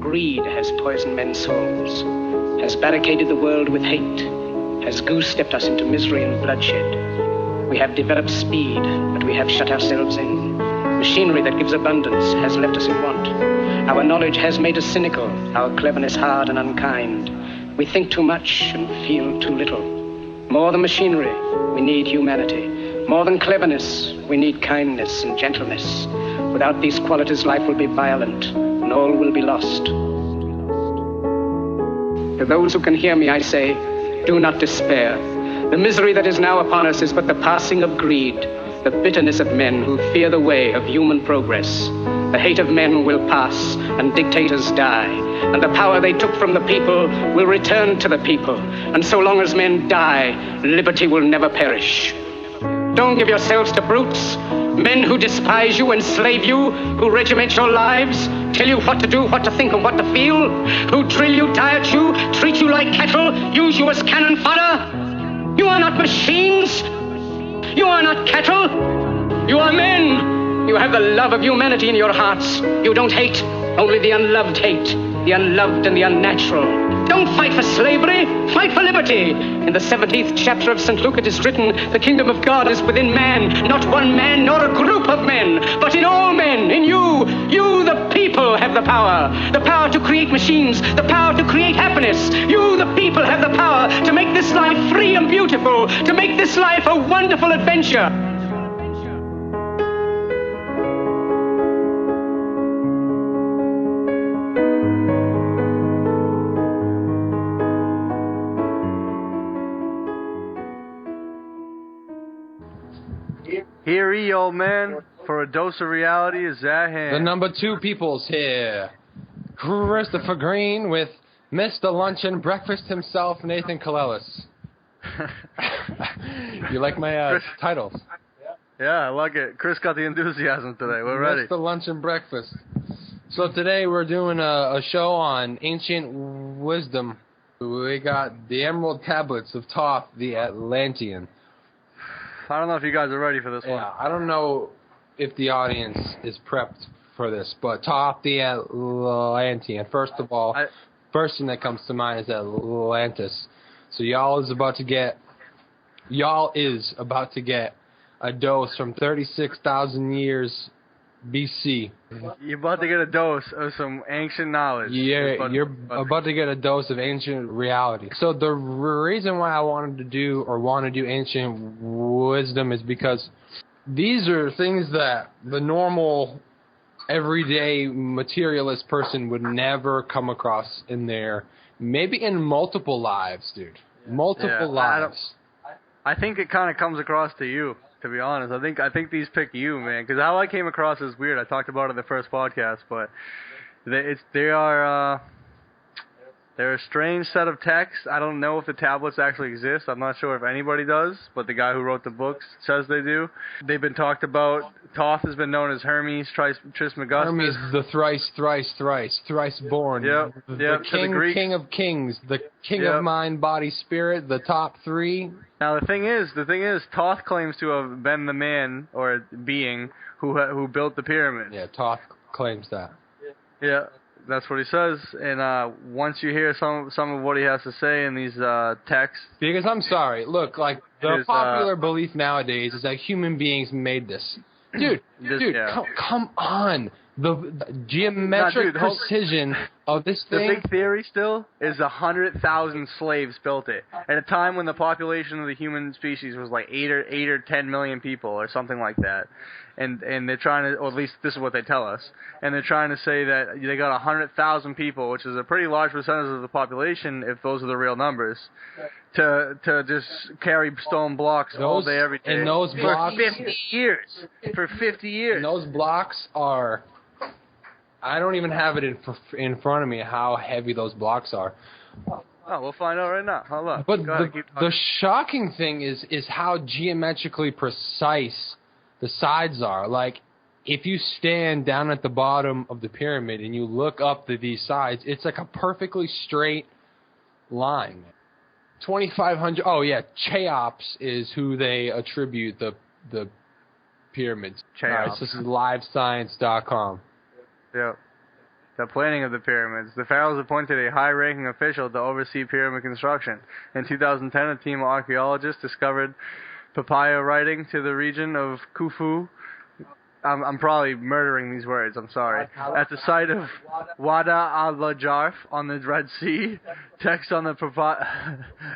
greed has poisoned men's souls, has barricaded the world with hate, has goose-stepped us into misery and bloodshed. We have developed speed, but we have shut ourselves in. Machinery that gives abundance has left us in want. Our knowledge has made us cynical, our cleverness hard and unkind. We think too much and feel too little. More than machinery, we need humanity. More than cleverness, we need kindness and gentleness. Without these qualities, life will be violent, and all will be lost. To those who can hear me, I say, do not despair. The misery that is now upon us is but the passing of greed, the bitterness of men who fear the way of human progress. The hate of men will pass, and dictators die, and the power they took from the people will return to the people. And so long as men die, liberty will never perish. Don't give yourselves to brutes, men who despise you, enslave you, who regiment your lives, tell you what to do, what to think, and what to feel, who drill you, diet you, treat you like cattle, use you as cannon fodder. You are not machines. You are not cattle. You are men. You have the love of humanity in your hearts. You don't hate, only the unloved hate, the unloved and the unnatural. Don't fight for slavery, fight for liberty. In the 17th chapter of St. Luke it is written, the kingdom of God is within man, not one man nor a group of men, but in all men, in you. You, the people, have the power to create machines, the power to create happiness. You, the people, have the power to make this life free and beautiful, to make this life a wonderful adventure. Here ye, old man, for a dose of reality is at hand. The number 2 people's here. Christopher Green with Mr. Lunch and Breakfast himself, Nathan Kalelis. You like my titles? Yeah, I like it. Chris got the enthusiasm today. We're ready. Mr. Lunch and Breakfast. So today we're doing a show on ancient wisdom. We got the Emerald Tablets of Thoth the Atlantean. I don't know if you guys are ready for this one. Yeah, I don't know if the audience is prepped for this, but Thoth the Atlantean. First of all, first thing that comes to mind is Atlantis. So y'all is about to get a dose from 36,000 years BC. You're about to get a dose of some ancient knowledge. Yeah, you're about to get a dose of ancient reality. So the reason why I want to do ancient wisdom is because these are things that the normal, everyday materialist person would never come across in their, maybe in multiple lives, dude. Multiple lives. I think it kind of comes across to you. To be honest, I think these pick you, man. Because how I came across is weird. I talked about it in the first podcast, but they're a strange set of texts. I don't know if the tablets actually exist. I'm not sure if anybody does, but the guy who wrote the books says they do. They've been talked about. Thoth has been known as Hermes Trismegistus. Hermes, the thrice born. The king of kings, the king of mind, body, spirit, the top 3. Now the thing is, Thoth claims to have been the man or being who built the pyramid. Yeah, Thoth claims that. Yeah. That's what he says, and once you hear some of what he has to say in these texts... Because I'm sorry, look, like, the popular belief nowadays is that human beings made this. Dude, come on. The geometric precision of this thing... The big theory still is 100,000 slaves built it, at a time when the population of the human species was like 8 or 10 million people, or something like that. And they're trying to, or at least this is what they tell us, and they're trying to say that they got 100,000 people, which is a pretty large percentage of the population, if those are the real numbers, to just carry stone blocks all day, every day. And those blocks... For 50 years. For 50 years. And those blocks are... I don't even have it in front of me how heavy those blocks are. Oh, we'll find out right now. Hold on. But the shocking thing is how geometrically precise the sides are. Like, if you stand down at the bottom of the pyramid and you look up these sides, it's like a perfectly straight line. 2,500. Oh yeah, Cheops is who they attribute the pyramids. Cheops. Right, so this is livescience.com. Yeah. the planning of the pyramids. The pharaohs appointed a high-ranking official to oversee pyramid construction. In 2010, a team of archaeologists discovered papaya writing to the region of Khufu. I'm probably murdering these words, I'm sorry. At the site of Wada al-Jarf on the Red Sea, text on the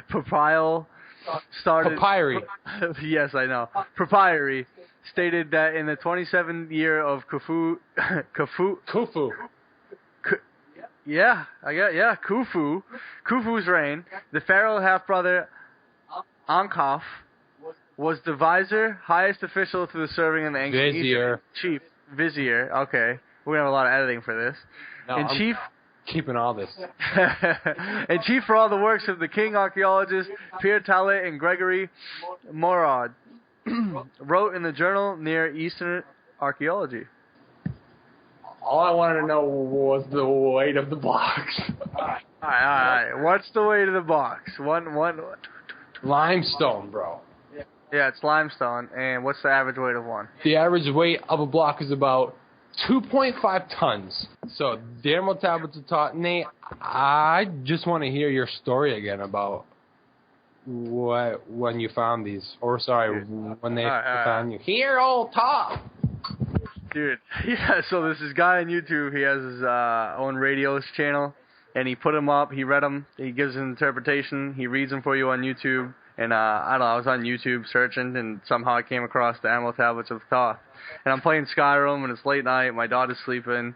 papyrus started... Papyri. Yes, I know. Papyri stated that in the 27th year of Khufu... Khufu's reign, the pharaoh half-brother Ankaf was the vizier, highest official to the serving in the ancient Vizier. Egypt. Chief. Vizier, okay. We're going to have a lot of editing for this. No, and I'm chief... keeping all this. and chief for all the works of the king archaeologists Pierre Tallet and Gregory Morad wrote in the journal Near Eastern Archaeology. All I wanted to know was the weight of the box. Alright. What's the weight of the box? One. Limestone, bro. Yeah, it's limestone. And what's the average weight of one? The average weight of a block is about 2.5 tons. So, the Emerald Tablets of Thoth. Nate, I just want to hear your story again about when you found these. Or, sorry, when they found you. Here, old Thoth! Dude, yeah, so there's this guy on YouTube, he has his own radios channel, and he put them up, he read them, he gives an interpretation, he reads them for you on YouTube, and I don't know, I was on YouTube searching, and somehow I came across the Emerald Tablets of Thoth, and I'm playing Skyrim, and it's late night, my daughter's sleeping,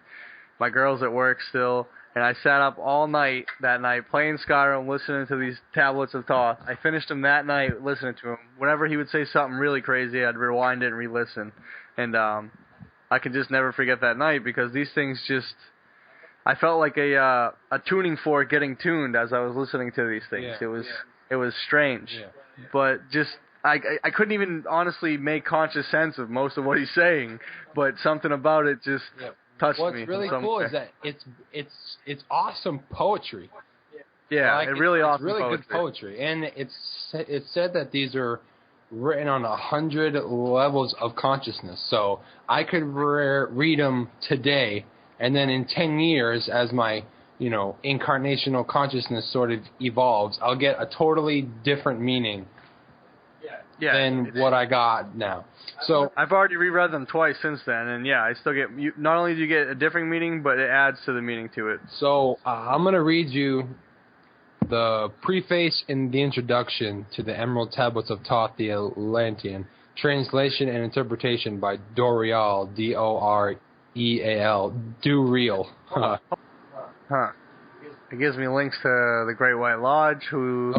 my girl's at work still, and I sat up all night that night playing Skyrim, listening to these Tablets of Thoth. I finished them that night listening to him. Whenever he would say something really crazy, I'd rewind it and re-listen, and I can just never forget that night because these things just... I felt like a tuning fork getting tuned as I was listening to these things. Yeah. It was strange, but just I couldn't even honestly make conscious sense of most of what he's saying. But something about it just touched me. What's really cool is that it's awesome poetry. Yeah, like, it's really awesome. It's really poetry. good poetry, and it's said that these are written on 100 levels of consciousness. So I could read them today, and then in 10 years, as my incarnational consciousness sort of evolves, I'll get a totally different meaning than what I got now. So I've already reread them twice since then, and I still get. Not only do you get a different meaning, but it adds to the meaning to it. So I'm gonna read you the preface and the introduction to the Emerald Tablets of Thoth the Atlantean, translation and interpretation by Doreal, D-O-R-E-A-L, Do-Real. Huh. It gives me links to the Great White Lodge, who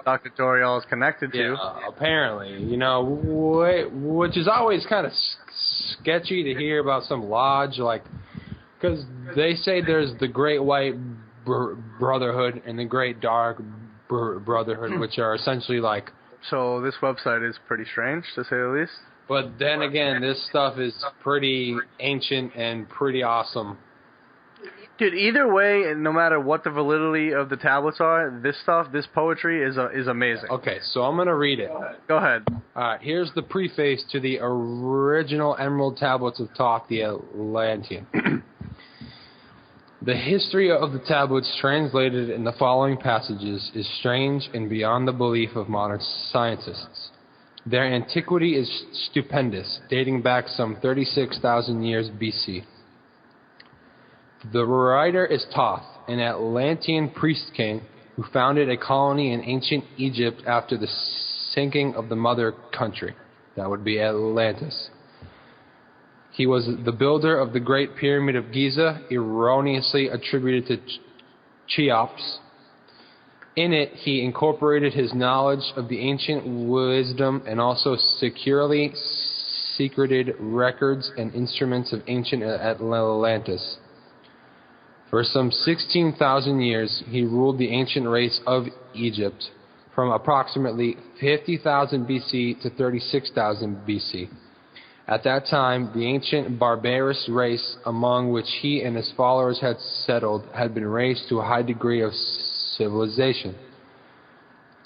Dr. Doreal is connected to. Apparently, which is always kind of sketchy to hear about some lodge, because they say there's the Great White Brotherhood and the Great Dark Brotherhood, which are essentially like... So this website is pretty strange, to say the least. But then again, this stuff is pretty ancient and pretty awesome. Dude, either way, and no matter what the validity of the tablets are, this poetry is amazing. Okay, so I'm going to read it. Go ahead. All right, here's the preface to the original Emerald Tablets of Thoth the Atlantean. The history of the tablets translated in the following passages is strange and beyond the belief of modern scientists. Their antiquity is stupendous, dating back some 36,000 years BC. The writer is Thoth, an Atlantean priest king who founded a colony in ancient Egypt after the sinking of the mother country. That would be Atlantis. He was the builder of the Great Pyramid of Giza, erroneously attributed to Cheops. In it, he incorporated his knowledge of the ancient wisdom and also securely secreted records and instruments of ancient Atlantis. For some 16,000 years, he ruled the ancient race of Egypt from approximately 50,000 BC to 36,000 BC. At that time, the ancient barbarous race among which he and his followers had settled had been raised to a high degree of civilization.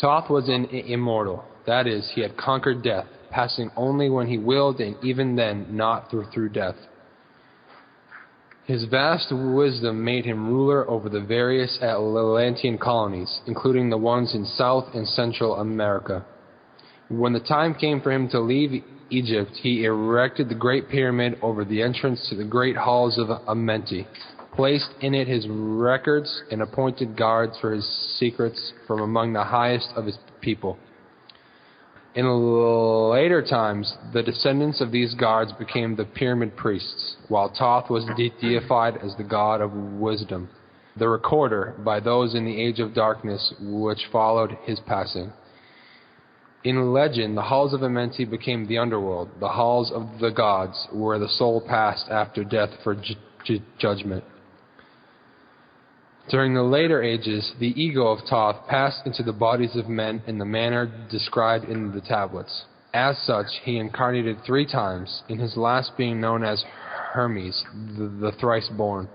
Thoth was an immortal. That is, he had conquered death, passing only when he willed, and even then not through death. His vast wisdom made him ruler over the various Atlantean colonies, including the ones in South and Central America. When the time came for him to leave Egypt, he erected the Great Pyramid over the entrance to the great halls of Amenti, placed in it his records, and appointed guards for his secrets from among the highest of his people. In later times, the descendants of these guards became the pyramid priests, while Thoth was deified as the god of wisdom, the recorder by those in the age of darkness which followed his passing. In legend, the halls of Amenti became the underworld, the halls of the gods, where the soul passed after death for judgment. During the later ages, the ego of Thoth passed into the bodies of men in the manner described in the tablets. As such, he incarnated 3 times, in his last being known as Hermes, the thrice-born.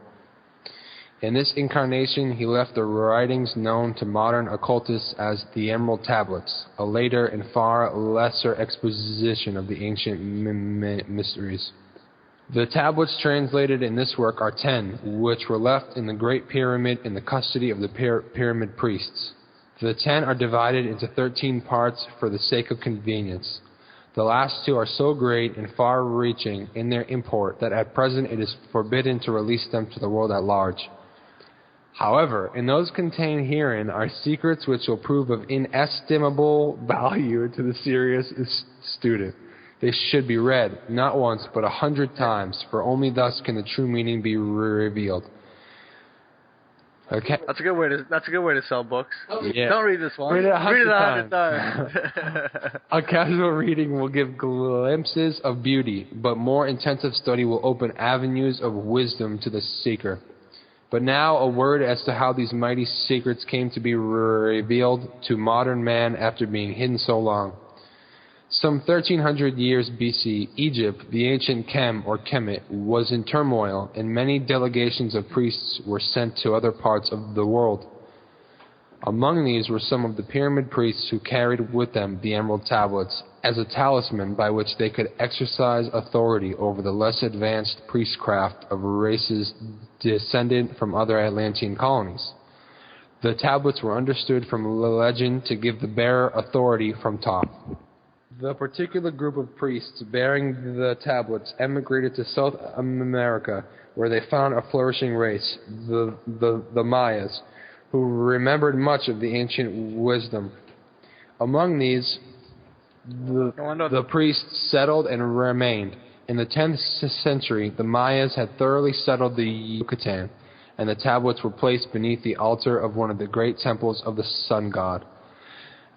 In this incarnation, he left the writings known to modern occultists as the Emerald Tablets, a later and far lesser exposition of the ancient mysteries. The tablets translated in this work are 10, which were left in the Great Pyramid in the custody of the pyramid priests. The 10 are divided into 13 parts for the sake of convenience. The last 2 are so great and far-reaching in their import that at present it is forbidden to release them to the world at large. However, in those contained herein are secrets which will prove of inestimable value to the serious student. They should be read, not once, but 100 times, for only thus can the true meaning be revealed. Okay. That's a good way to sell books. Yeah. Don't read this one. Read it 100 times. A casual reading will give glimpses of beauty, but more intensive study will open avenues of wisdom to the seeker. But now a word as to how these mighty secrets came to be revealed to modern man after being hidden so long. Some 1300 years BC, Egypt, the ancient Kem or Kemet, was in turmoil, and many delegations of priests were sent to other parts of the world. Among these were some of the pyramid priests who carried with them the Emerald Tablets as a talisman by which they could exercise authority over the less advanced priestcraft of races descended from other Atlantean colonies. The tablets were understood from legend to give the bearer authority from Thoth. The particular group of priests bearing the tablets emigrated to South America, where they found a flourishing race, the Mayas, who remembered much of the ancient wisdom. Among these, the priests settled and remained. In the 10th century, the Mayas had thoroughly settled the Yucatan, and the tablets were placed beneath the altar of one of the great temples of the sun god.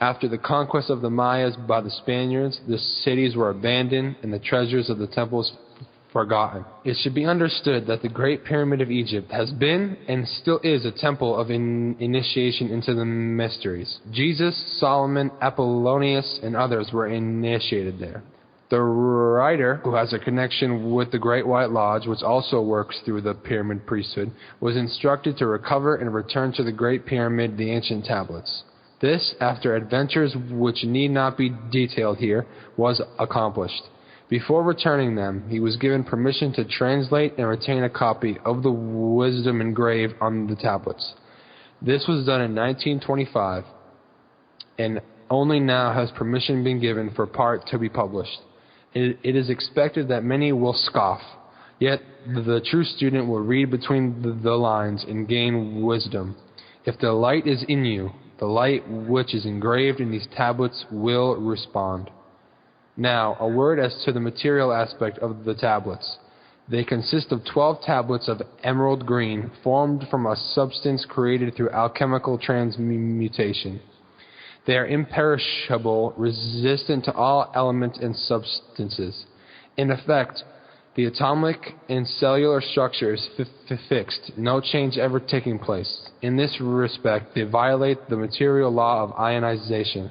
After the conquest of the Mayas by the Spaniards, the cities were abandoned and the treasures of the temples forgotten. It should be understood that the Great Pyramid of Egypt has been and still is a temple of initiation into the mysteries. Jesus, Solomon, Apollonius, and others were initiated there. The writer, who has a connection with the Great White Lodge, which also works through the pyramid priesthood, was instructed to recover and return to the Great Pyramid the ancient tablets. This, after adventures which need not be detailed here, was accomplished. Before returning them, he was given permission to translate and retain a copy of the wisdom engraved on the tablets. This was done in 1925, and only now has permission been given for part to be published. It is expected that many will scoff, yet the true student will read between the lines and gain wisdom. If the light is in you, the light which is engraved in these tablets will respond. Now, a word as to the material aspect of the tablets. They consist of 12 tablets of emerald green, formed from a substance created through alchemical transmutation. They are imperishable, resistant to all elements and substances. In effect, the atomic and cellular structure is fixed, no change ever taking place. In this respect, they violate the material law of ionization.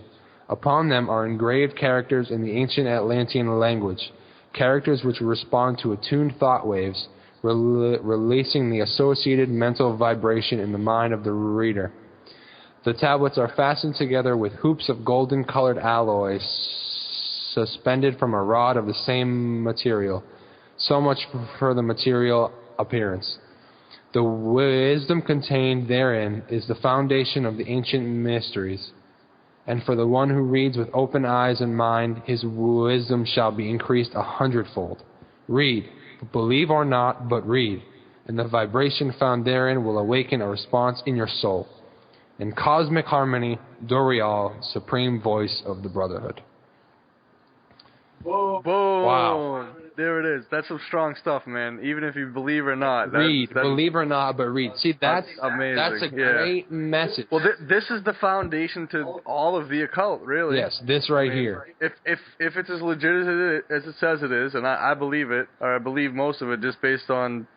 Upon them are engraved characters in the ancient Atlantean language, characters which respond to attuned thought waves, releasing the associated mental vibration in the mind of the reader. The tablets are fastened together with hoops of golden-colored alloys suspended from a rod of the same material. So much for the material appearance. The wisdom contained therein is the foundation of the ancient mysteries. And for the one who reads with open eyes and mind, his wisdom shall be increased 100-fold. Read, believe or not, but read, and the vibration found therein will awaken a response in your soul. In cosmic harmony, Dorial, supreme voice of the Brotherhood. Boom. Wow. There it is. That's some strong stuff, man. Even if you believe or not. Read, believe or not, but read. See, that's amazing. That's a great message. Well, this is the foundation to all of the occult, really. Yes, this right here. If it's as legit as it says it is, and I believe it, or I believe most of it, just based on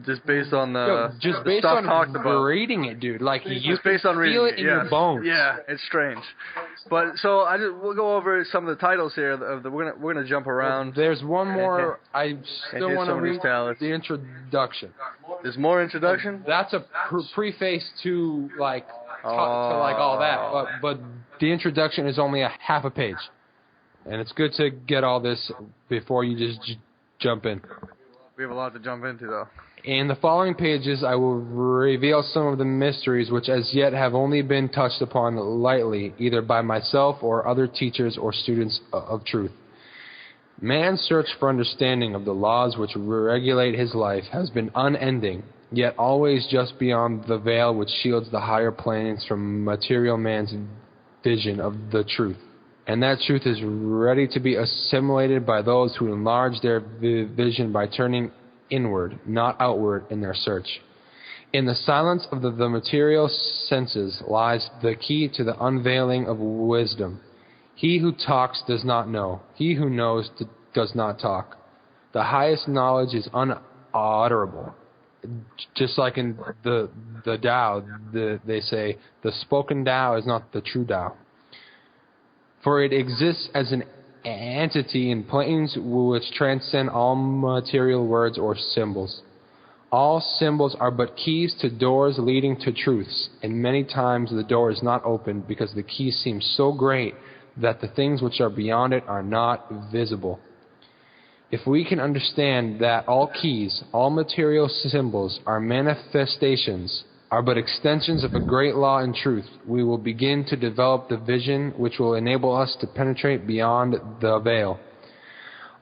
the stuff talked about. Reading it, dude. Like you just based on reading feel it in your bones. Yeah, it's strange. But so we'll go over some of the titles here. We're gonna jump around. There's one more. I still want to read the introduction. There's more introduction. That's a preface to like all that. But the introduction is only a half a page, and it's good to get all this before you just jump in. We have a lot to jump into, though. In the following pages, I will reveal some of the mysteries which as yet have only been touched upon lightly, either by myself or other teachers or students of truth. Man's search for understanding of the laws which regulate his life has been unending, yet always just beyond the veil which shields the higher planes from material man's vision of the truth. And that truth is ready to be assimilated by those who enlarge their vision by turning inward, not outward, in their search. In the silence of the material senses lies the key to the unveiling of wisdom. He who talks does not know. He who knows does not talk. The highest knowledge is unutterable. Just like in the Tao, they say, the spoken Tao is not the true Tao. For it exists as an entity in planes which transcend all material words or symbols. All symbols are but keys to doors leading to truths, and many times the door is not opened because the key seems so great that the things which are beyond it are not visible. If we can understand that all keys, all material symbols are manifestations, are but extensions of a great law and truth, we will begin to develop the vision which will enable us to penetrate beyond the veil.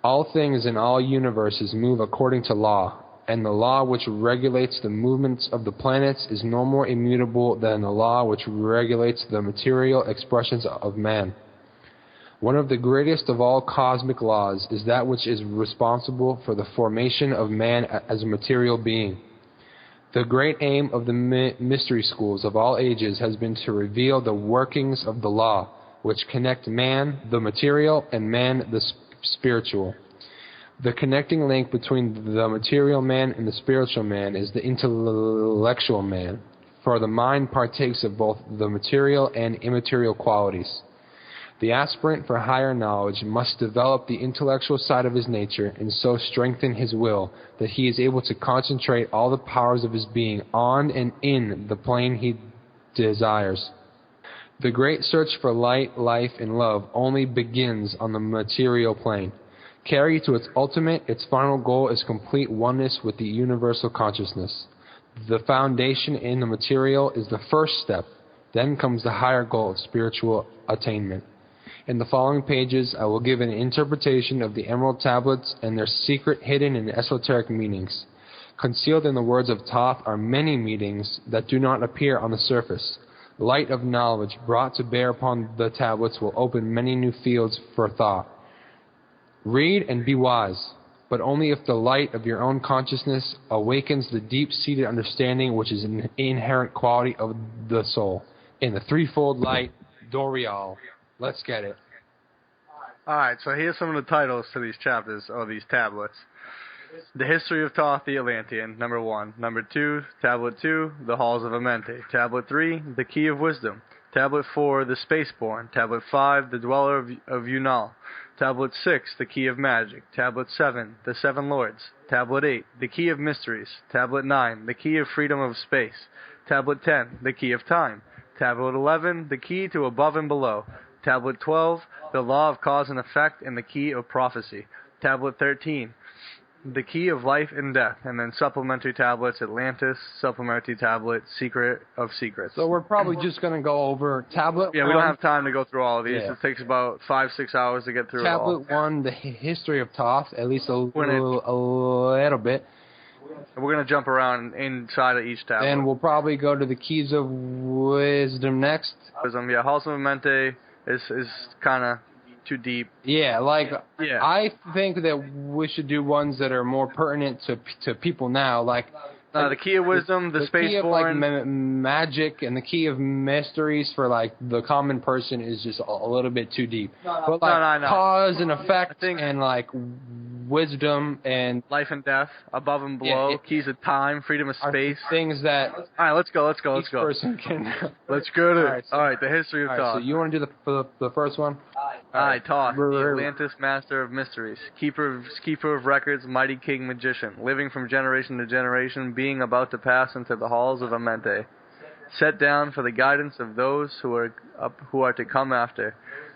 All things in all universes move according to law, and the law which regulates the movements of the planets is no more immutable than the law which regulates the material expressions of man. One of the greatest of all cosmic laws is that which is responsible for the formation of man as a material being. The great aim of the mystery schools of all ages has been to reveal the workings of the law, which connect man, the material, and man, the spiritual. The connecting link between the material man and the spiritual man is the intellectual man, for the mind partakes of both the material and immaterial qualities. The aspirant for higher knowledge must develop the intellectual side of his nature and so strengthen his will that he is able to concentrate all the powers of his being on and in the plane he desires. The great search for light, life, and love only begins on the material plane. Carried to its ultimate, its final goal is complete oneness with the universal consciousness. The foundation in the material is the first step. Then comes the higher goal of spiritual attainment. In the following pages, I will give an interpretation of the Emerald Tablets and their secret, hidden, and esoteric meanings. Concealed in the words of Thoth are many meanings that do not appear on the surface. Light of knowledge brought to bear upon the tablets will open many new fields for thought. Read and be wise, but only if the light of your own consciousness awakens the deep-seated understanding which is an inherent quality of the soul. In the threefold light, Dorial. Let's get it. Alright, so here's some of the titles to these chapters, or these tablets. The History of Thoth the Atlantean, number 1. Number 2, Tablet 2, The Halls of Amente. Tablet 3, The Key of Wisdom. Tablet 4, The Spaceborn. Tablet 5, The Dweller of Unal. Tablet 6, The Key of Magic. Tablet 7, The Seven Lords. Tablet 8, The Key of Mysteries. Tablet 9, The Key of Freedom of Space. Tablet 10, The Key of Time. Tablet 11, The Key to Above and Below. Tablet 12, The Law of Cause and Effect and the Key of Prophecy. Tablet 13, The Key of Life and Death, and then supplementary tablets, Atlantis, supplementary tablet, Secret of Secrets. So we're probably just going to go over tablet. Yeah, we don't have time to go through all of these. Yeah. It takes about 5-6 hours to get through Tablet it all. 1, the history of Thoth, at least a little bit. We're going to jump around inside of each tablet. Then we'll probably go to the Keys of Wisdom next. Yeah, Halls of Amente is kind of too deep. Yeah, Yeah. I think that we should do ones that are more pertinent to people now, The Key of Wisdom, the key of Spaceborne. magic, and the Key of Mysteries for the common person is just a little bit too deep. But No. cause and effect, I think- and wisdom and Life and Death, Above and Below, Yeah, Keys of Time, Freedom of are Space. things that All right, let's go. each person can. Let's go to All it. right, so- All right, the history of All right, Thoth. so you want to do the first one? I, Thoth, the We're- Atlantis Master of Mysteries, keeper of records, mighty king magician, living from generation to generation, being about to pass into the halls of Amente, set down for the guidance of those who are to come after.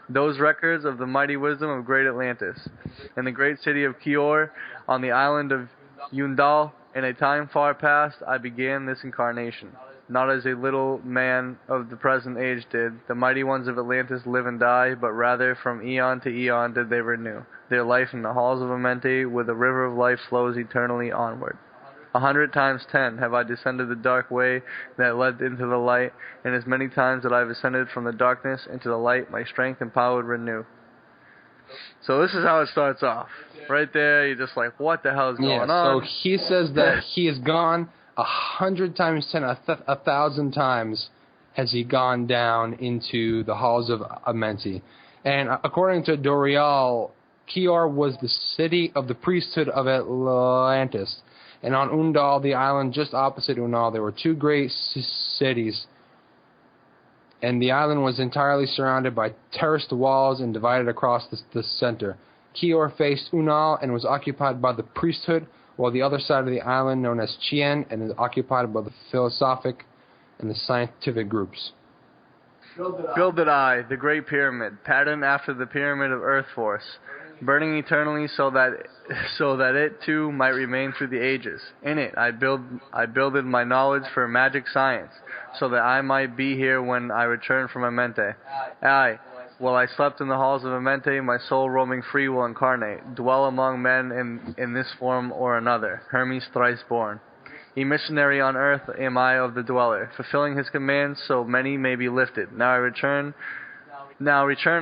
Those records of the mighty wisdom of great Atlantis, in the great city of Kior, on the island of Yundal, in a time far past, I began this incarnation. Not as a little man of the present age did, the mighty ones of Atlantis live and die, but rather from eon to eon did they renew their life in the halls of Amente, where the river of life flows eternally onward. 100 times 10 have I descended the dark way that led into the light, and as many times that I have ascended from the darkness into the light, my strength and power would renew. So this is how it starts off. Right there, you're just like, what the hell is going on? So he says that he has gone 100 times 10, 1,000 times has he gone down into the halls of Amente. And according to Dorial, Kior was the city of the priesthood of Atlantis. And on Undal, the island just opposite Undal, there were two great cities. And the island was entirely surrounded by terraced walls and divided across the center. Kior faced Unal and was occupied by the priesthood, while the other side of the island, known as Chien, and is occupied by the philosophic and the scientific groups. Builded I, the great pyramid, patterned after the pyramid of Earth Force, burning eternally so that it too might remain through the ages. In it I builded my knowledge for magic science, so that I might be here when I return from Amente. Aye, while I slept in the halls of Amente, my soul roaming free will incarnate, dwell among men in this form or another, Hermes thrice born. A missionary on earth am I of the dweller, fulfilling his commands so many may be lifted. Now return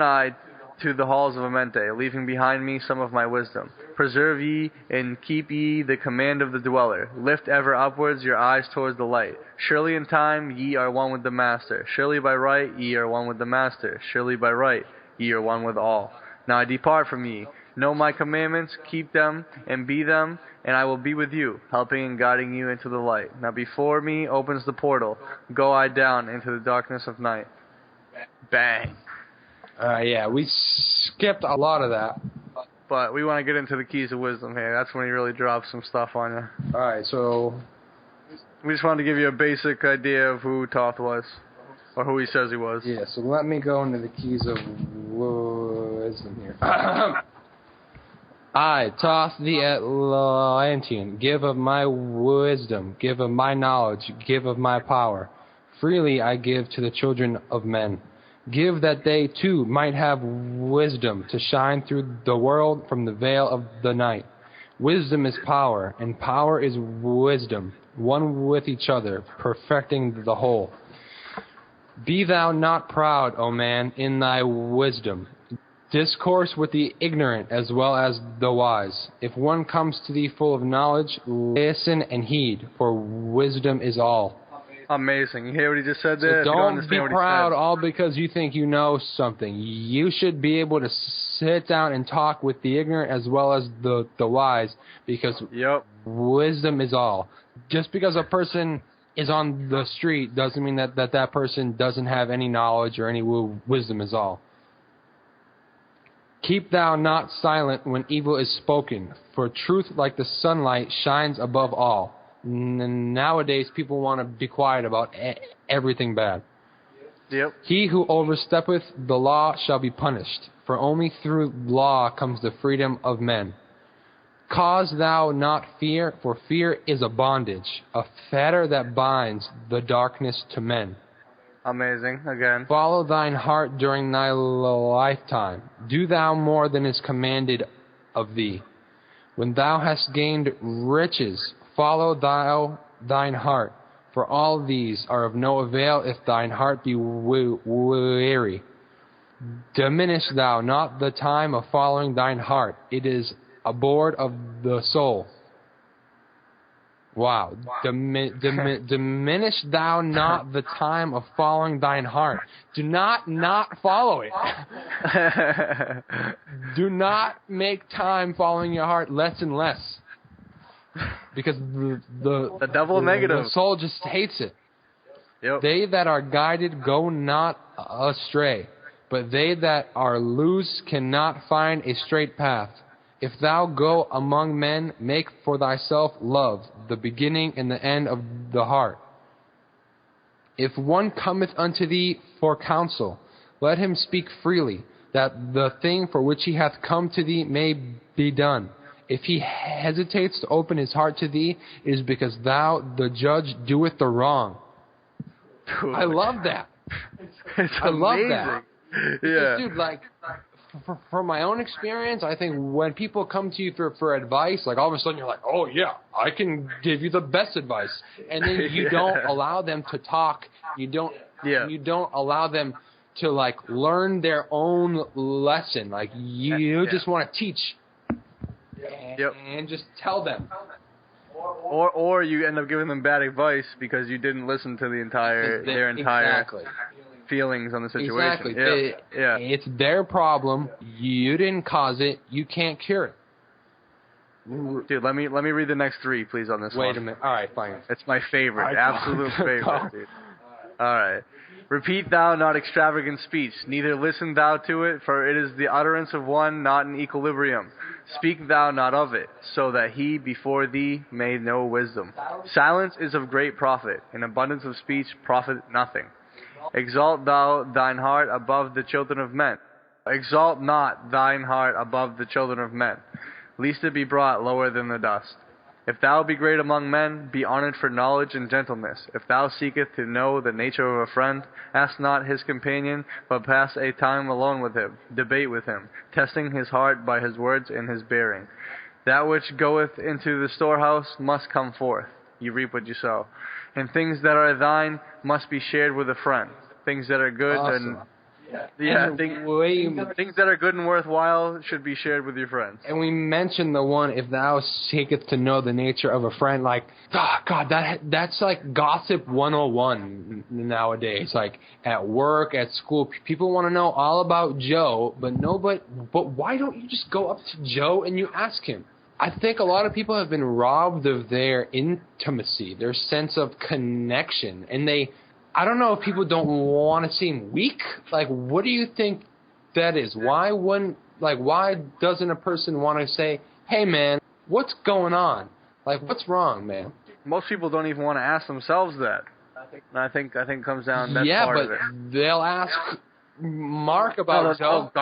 I to the halls of Amente, leaving behind me some of my wisdom. Preserve ye and keep ye the command of the dweller. Lift ever upwards your eyes towards the light. Surely in time ye are one with the Master. Surely by right ye are one with the Master. Surely by right ye are one with all. Now I depart from ye. Know my commandments, keep them, and be them, and I will be with you, helping and guiding you into the light. Now before me opens the portal. Go I down into the darkness of night. Bang. Yeah, we skipped a lot of that. But we want to get into the Keys of Wisdom here. That's when he really drops some stuff on you. Alright, so We just wanted to give you a basic idea of who Thoth was, or who he says he was. yeah, so let me go into the Keys of Wisdom here. I, Thoth the Atlantean, give of my wisdom, give of my knowledge, give of my power. Freely I give to the children of men. Give that they too might have wisdom to shine through the world from the veil of the night. Wisdom is power, and power is wisdom, one with each other, perfecting the whole. Be thou not proud, O man, in thy wisdom. Discourse with the ignorant as well as the wise. If one comes to thee full of knowledge, listen and heed, for wisdom is all. Amazing. You hear what he just said there? So If you don't understand be what he proud said. all because you think you know something. You should be able to sit down and talk with the ignorant as well as the wise, because Yep. wisdom is all. Just because a person is on the street doesn't mean that person doesn't have any knowledge or any wisdom is all. Keep thou not silent when evil is spoken, for truth like the sunlight shines above all. Nowadays, people want to be quiet about everything bad. Yep. He who oversteppeth the law shall be punished, for only through law comes the freedom of men. Cause thou not fear, for fear is a bondage, a fetter that binds the darkness to men. Amazing. Again. Follow thine heart during thy lifetime. Do thou more than is commanded of thee. When thou hast gained riches, follow thou thine heart. For all these are of no avail if thine heart be weary. Diminish thou not the time of following thine heart. It is a board of the soul. Wow. Diminish thou not the time of following thine heart. Do not follow it. Do not make time following your heart less and less. Because the double negative. The soul just hates it. Yep. They that are guided go not astray, but they that are loose cannot find a straight path. If thou go among men, make for thyself love, the beginning and the end of the heart. If one cometh unto thee for counsel, let him speak freely, that the thing for which he hath come to thee may be done. If he hesitates to open his heart to thee, it is because thou, the judge, doeth the wrong. Dude. I love that. I love that. Because, dude, like, from my own experience, I think when people come to you for advice, like all of a sudden you're like, oh yeah, I can give you the best advice, and then you don't allow them to talk. You don't allow them to like learn their own lesson. Like you just want to teach and just tell them. Or you end up giving them bad advice because you didn't listen to their entire feelings on the situation. Exactly. It's their problem. You didn't cause it. You can't cure it. Dude, let me read the next three, please, on this one. Wait a minute. All right, fine. It's my favorite. Absolute favorite, dude. All right. Repeat thou not extravagant speech, neither listen thou to it, for it is the utterance of one not in equilibrium. Speak thou not of it, so that he before thee may know wisdom. Silence is of great profit, and abundance of speech profit nothing. Exalt thou thine heart above the children of men. Exalt not thine heart above the children of men, lest it be brought lower than the dust. If thou be great among men, be honored for knowledge and gentleness. If thou seekest to know the nature of a friend, ask not his companion, but pass a time alone with him, debate with him, testing his heart by his words and his bearing. That which goeth into the storehouse must come forth. You reap what you sow. And things that are thine must be shared with a friend. Things that are good things that are good and worthwhile should be shared with your friends. And we mentioned the one, if thou seeketh to know the nature of a friend, like, God, that's like gossip 101 nowadays. Like at work, at school, people want to know all about Joe, but why don't you just go up to Joe and you ask him? I think a lot of people have been robbed of their intimacy, their sense of connection, and I don't know if people don't want to seem weak. Like, what do you think that is? Why doesn't a person want to say, hey man, what's going on? Like, what's wrong, man? Most people don't even want to ask themselves that. I think it comes down that's part of it. Yeah, but they'll ask Mark about Joe.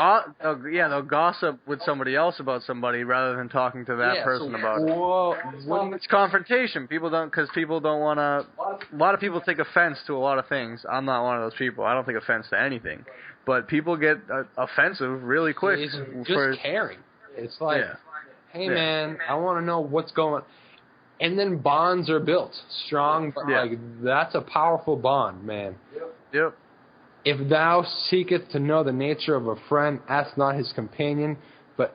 They'll gossip with somebody else about somebody rather than talking to that person about it. It's confrontation. People don't want to. A lot of people take offense to a lot of things. I'm not one of those people. I don't take offense to anything. But people get offensive really quick. It's just caring. It's like, hey man, I want to know what's going on. And then bonds are built. Strong, like that's a powerful bond, man. Yep. If thou seekest to know the nature of a friend, ask not his companion, but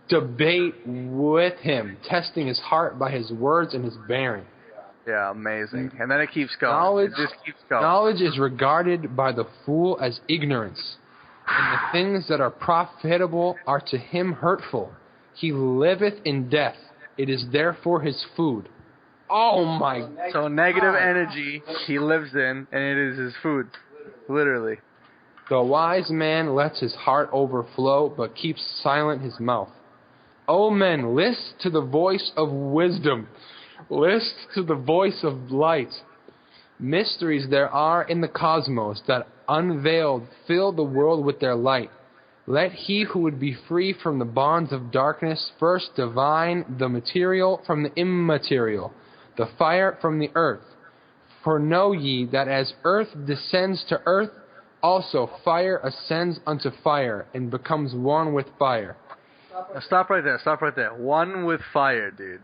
debate with him, testing his heart by his words and his bearing. Yeah, amazing. And then it keeps going. It just keeps going. Knowledge is regarded by the fool as ignorance, and the things that are profitable are to him hurtful. He liveth in death. It is therefore his food. Oh my God. So negative energy he lives in, and it is his food. Literally. The wise man lets his heart overflow, but keeps silent his mouth. O men, list to the voice of wisdom. List to the voice of light. Mysteries there are in the cosmos that unveiled fill the world with their light. Let he who would be free from the bonds of darkness first divine the material from the immaterial, the fire from the earth. For know ye that as earth descends to earth, also fire ascends unto fire, and becomes one with fire. Now stop right there. One with fire, dude.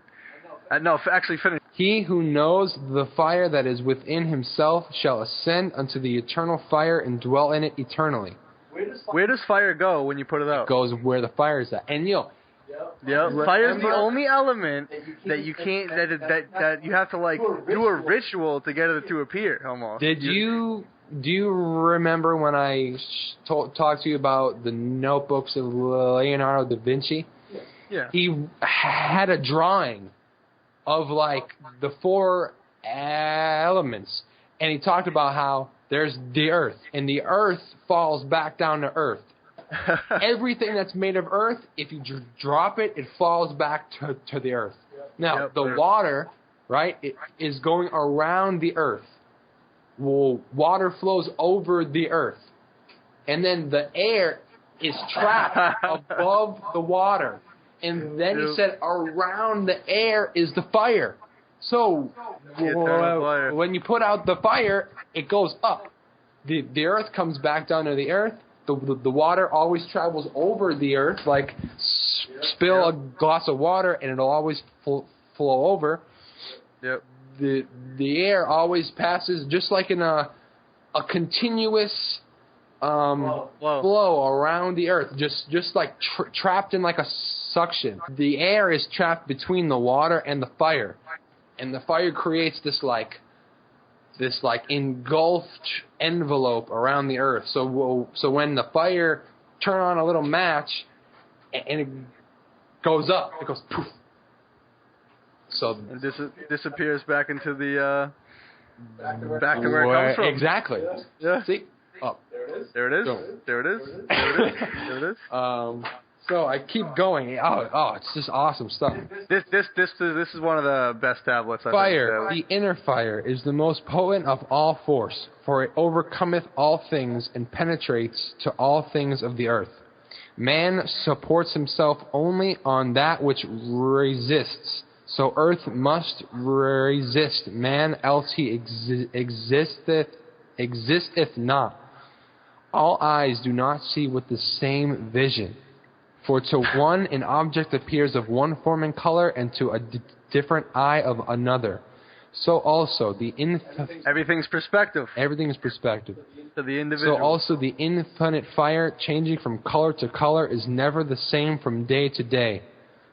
No, actually finish. He who knows the fire that is within himself shall ascend unto the eternal fire and dwell in it eternally. Where does fire go when you put it out? It goes where the fire is at. And Fire is the only element that you can't that you have to like do a ritual to get it to appear almost. Do you remember when I talked to you about the notebooks of Leonardo da Vinci? Yeah. He had a drawing of like the 4 elements, and he talked about how there's the earth, and the earth falls back down to earth. Everything that's made of earth, if you drop it, it falls back to the earth. Now, the water, right, it is going around the earth. Well, water flows over the earth. And then the air is trapped above the water. And then he said around the air is the fire. So, when you put out the fire, it goes up. The earth comes back down to the earth. The water always travels over the earth, like spill a glass of water and it'll always flow over. Yep. The air always passes just like in a continuous flow around the earth, just like trapped in like a suction. The air is trapped between the water and the fire, and the fire creates this engulfed envelope around the earth. So when the fire turn on a little match and it goes up, it goes poof. So and disappears back into the back to where it comes from. Exactly. Yeah. See? Oh. There it is. Go. There it is. There it is. There it is. So I keep going. Oh, it's just awesome stuff. This is one of the best tablets. Fire, the inner fire, is the most potent of all force, for it overcometh all things and penetrates to all things of the earth. Man supports himself only on that which resists. So earth must resist man, else he existeth not. All eyes do not see with the same vision. For to one an object appears of one form and color, and to a different eye of another. So also the everything's perspective. Everything is perspective. To the individual. So also the infinite fire, changing from color to color, is never the same from day to day.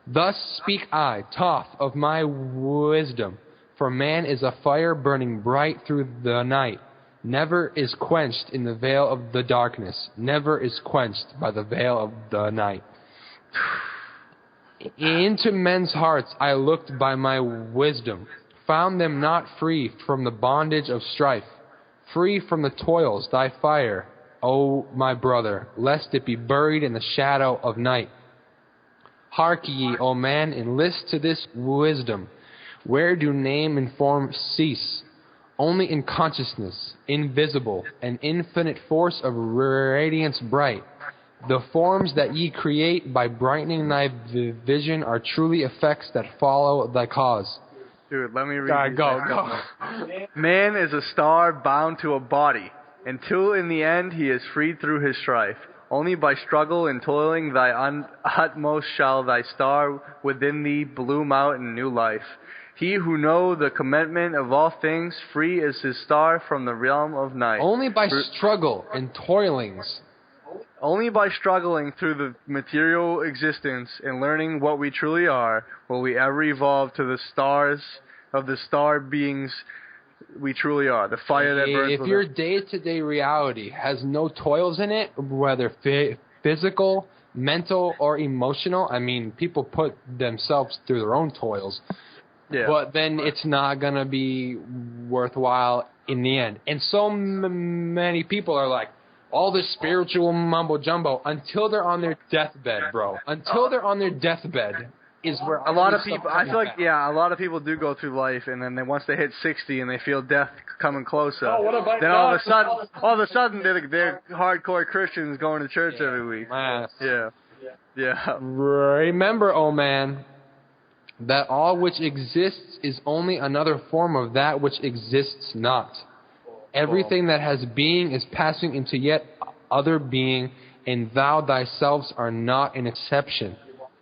Thus speak I, Thoth, of my wisdom. For man is a fire burning bright through the night. Never is quenched in the veil of the darkness. Never is quenched by the veil of the night. Into men's hearts I looked by my wisdom, found them not free from the bondage of strife, free from the toils thy fire, O my brother, lest it be buried in the shadow of night. Hark ye, O man, and list to this wisdom. Where do name and form cease? Only in consciousness, invisible, an infinite force of radiance bright. The forms that ye create by brightening thy vision are truly effects that follow thy cause. Dude, let me read. Go. Man is a star bound to a body, until in the end he is freed through his strife. Only by struggle and toiling thy utmost shall thy star within thee bloom out in new life. He who know the commencement of all things, free is his star from the realm of night. Only by struggle and toilings. Only by struggling through the material existence and learning what we truly are, will we ever evolve to the stars of the star beings we truly are, the fire that burns. If your day-to-day reality has no toils in it, whether physical, mental, or emotional, I mean, people put themselves through their own toils, but then it's not going to be worthwhile in the end. And so many people are like, all this spiritual mumbo-jumbo, until they're on their deathbed, bro. Until they're on their deathbed, is where a lot of people. I feel like a lot of people do go through life, and then once they hit 60 and they feel death coming closer, then all of a sudden they're hardcore Christians going to church every week. Man. Yeah. Remember, oh man, that all which exists is only another form of that which exists not. Everything that has being is passing into yet other being, and thou thyself are not an exception.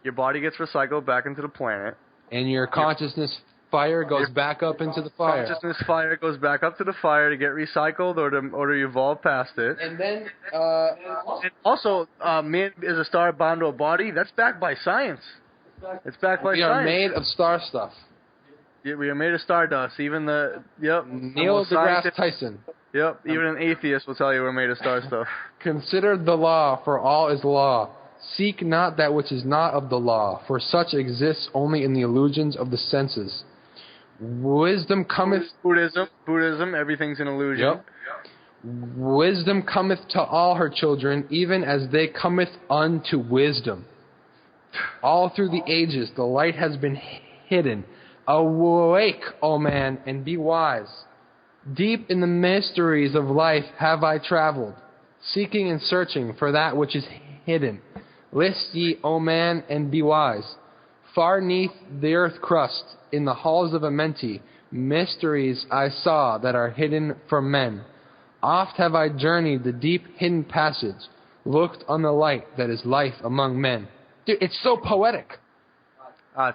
Your body gets recycled back into the planet. And your consciousness fire goes back up into the fire. Consciousness fire goes back up to the fire to get recycled or to evolve past it. And then, and also, man is a star bound to a body. That's backed by science. It's backed by science. We are made of star stuff. Yeah, we are made of stardust. Even Neil deGrasse Tyson. Yep, even an atheist will tell you we're made of star stuff. Consider the law, for all is law. Seek not that which is not of the law, for such exists only in the illusions of the senses. Wisdom cometh... Buddhism, everything's an illusion. Yep. Wisdom cometh to all her children, even as they cometh unto wisdom. All through the ages the light has been hidden. Awake, O man, and be wise. Deep in the mysteries of life have I traveled, seeking and searching for that which is hidden. List ye, O man, and be wise. Far neath the earth crust, in the halls of Amenti, mysteries I saw that are hidden from men. Oft have I journeyed the deep hidden passage, looked on the light that is life among men. Dude, it's so poetic.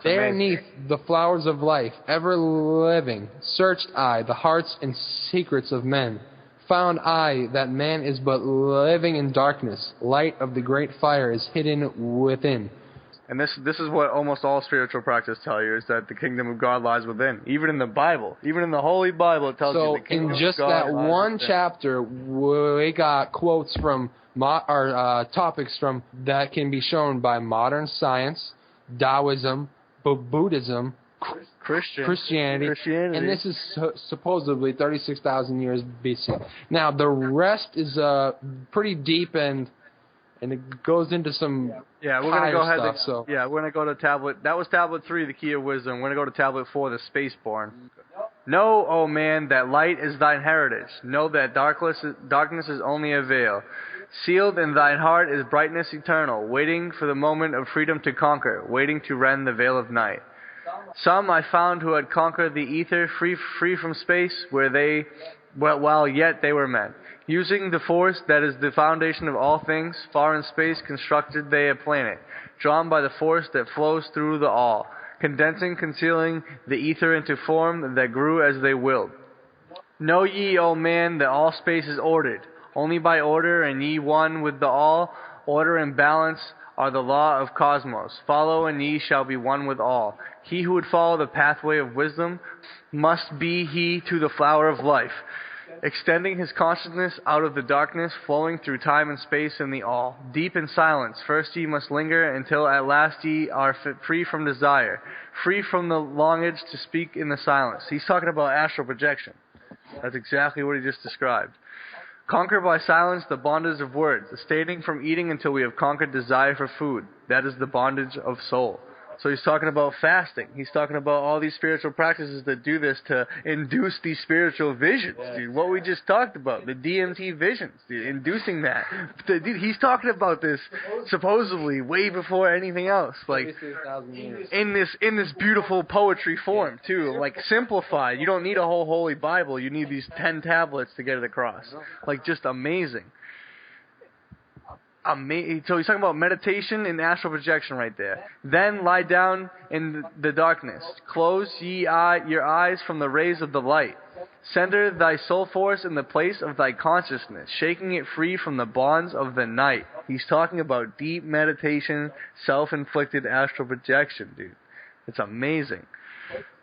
There neath the flowers of life, ever living, searched I the hearts and secrets of men. Found I that man is but living in darkness. Light of the great fire is hidden within. And this is what almost all spiritual practice tell you, is that the kingdom of God lies within. Even in the Bible, even in the Holy Bible, it tells you the kingdom of God lies within. So in just that one chapter, we got quotes from, topics from that can be shown by modern science, Taoism, Buddhism, Christianity, and this is supposedly 36,000 years BC. Now, the rest is pretty deep and it goes into some we're gonna go ahead. Stuff, we're gonna go to tablet. That was tablet 3, the key of wisdom. We're gonna go to tablet 4, the spaceborn. Know, O man, that light is thine heritage. Know that darkness is only a veil. Sealed in thine heart is brightness eternal, waiting for the moment of freedom to conquer, waiting to rend the veil of night. Some I found who had conquered the ether, free from space, while yet they were men. Using the force that is the foundation of all things, far in space constructed they a planet, drawn by the force that flows through the all, condensing, concealing the ether into form that grew as they willed. Know ye, O man, that all space is ordered, only by order, and ye one with the all. Order and balance are the law of cosmos. Follow, and ye shall be one with all. He who would follow the pathway of wisdom must be he to the flower of life, extending his consciousness out of the darkness, flowing through time and space in the all. Deep in silence, first ye must linger, until at last ye are free from desire, free from the longage to speak in the silence. He's talking about astral projection. That's exactly what he just described. Conquer by silence the bondage of words, abstaining from eating until we have conquered desire for food. That is the bondage of soul. So he's talking about fasting. He's talking about all these spiritual practices that do this to induce these spiritual visions, dude. What we just talked about, the DMT visions, dude, inducing that. Dude, he's talking about this supposedly way before anything else. Like, in this beautiful poetry form, too. Like, simplified. You don't need a whole Holy Bible. You need these 10 tablets to get it across. Like, just amazing. So he's talking about meditation and astral projection right there. Then lie down in the darkness. Close ye your eyes from the rays of the light. Center thy soul force in the place of thy consciousness, shaking it free from the bonds of the night. He's talking about deep meditation, self-inflicted astral projection, dude. It's amazing.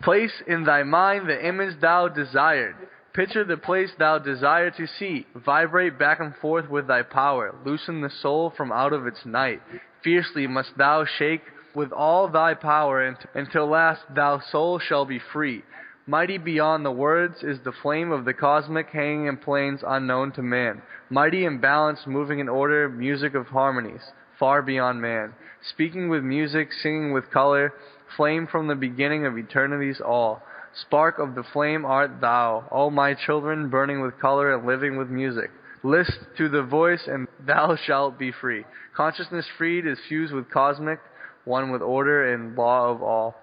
Place in thy mind the image thou desired. Picture the place thou desire to see. Vibrate back and forth with thy power. Loosen the soul from out of its night. Fiercely must thou shake with all thy power until last thou soul shall be free. Mighty beyond the words is the flame of the cosmic hanging in planes unknown to man. Mighty in balance, moving in order, music of harmonies. far beyond man. Speaking with music, singing with color, flame from the beginning of eternity's all. Spark of the flame art thou, O my children, burning with color and living with music. List to the voice, and thou shalt be free. Consciousness freed is fused with cosmic, one with order and law of all.